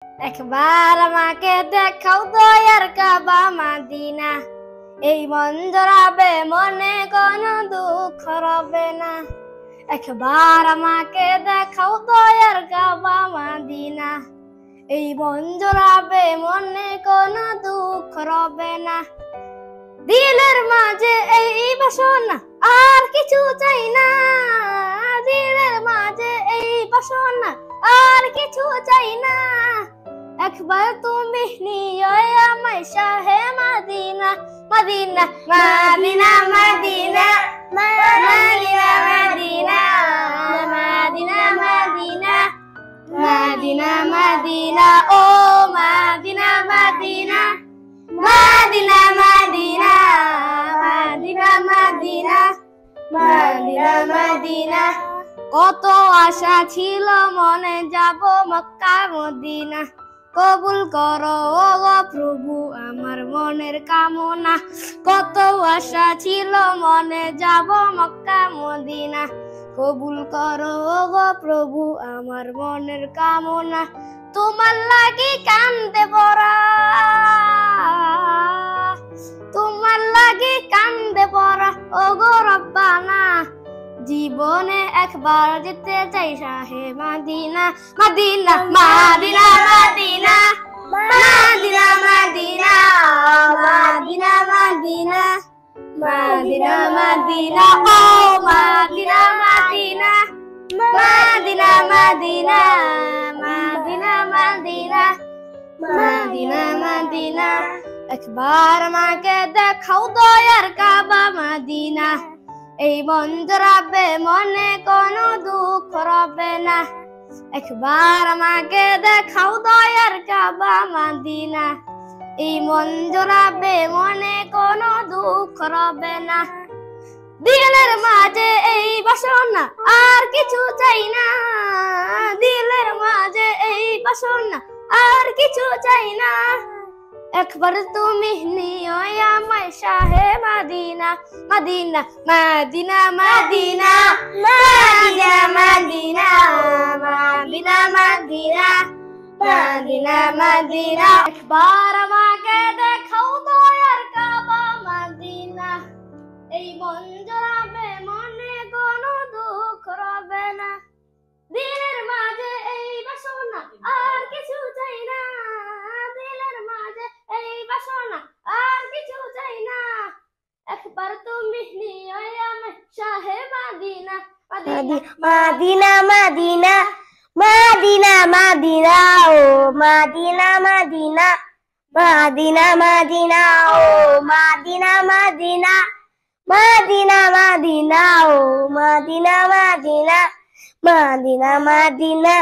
একবার আমাকে দেখাও দয়ার কাবা মাদিনা, এই মন জড়াবে মনে কোনো দুঃখ রবে না। একবার আমাকে দেখাও দয়ার কাবা মাদিনা, এই মন জড়াবে মনে কোনো দুঃখ রবে না। দিলের মাঝে এই বাসনা আর কিছু চাই না, দিলের মাঝে এই বাসনা আর কিছু চাই না। একবার তুমি নিয়ে আমায় শাহে মাদিনা, মাদিনা মাদিনা মাদিনা মাদিনা মাদিনা মাদিনা মাদিনা মাদিনা মাদিনা ও মাদিনা মাদিনা মাদিনা মাদিনা মাদিনা মাদিনা মাদিনা মাদিনা। কত আশা ছিল মনে যাব মক্কা মদিনা, কবুল করো ওগো প্রভু আমার মনের কামনা। কত আশা ছিল মনে যাব মক্কা মদিনা, কবুল করো ওগো প্রভু আমার মনের কামনা। তোমার লাগি কান্দে ভরা, তোমার লাগি কান্দে ভরা ওগো রব্বানা। জীবনে একবার যেতে চাই শাহে মাদিনা, মাদিনা মাদিনা মাদিনা মাদিনা মাদিনা মাদিনা মাদিনা মাদিনা মাদিনা ও মাদিনা মাদিনা মাদিনা মাদিনা মাদিনা মাদিনা মাদিনা মাদিনা। একবার আমাকে দেখাও দয়ার কাবা মাদিনা, এই মন জড়াবে মনে কোনো দুঃখ রবে না। একবার আমাকে দেখাও দয়ার কাবা মাদিনা, এই মন জড়াবে মনে কোনো দুঃখ রবে না। দিলের মাঝে এই বাসনা আর কিছু চাই না, দিলের মাঝে এই বাসনা আর কিছু চাই না। একবার তুমি নিয়ে আমায় শাহে মাদিনা, মাদিনা মাদিনা মাদিনা মাদিনা মাদিনা মাদিনা মাদিনা মাদিনা মাদিনা। একবার আমাকে দেখাও দয়ার কাবা মাদিনা, এই মন জড়াবে মনে কোনো দুঃখ রবে না। দিলের মাঝে এই বাসনা আর কিছু চাই না, দিলের মাঝে এই বাসনা আর কিছু চাই না। একবার তুমি নিয়ে আমায় শাহে মাদিনা, মাদিনা মাদিনা মাদিনা মাদিনা ও মাদিনা মাদিনা মাদিনা মাদিনা ও মাদিনা মাদিনা মাদিনা মাদিনা ও মাদিনা মাদিনা মাদিনা মাদিনা।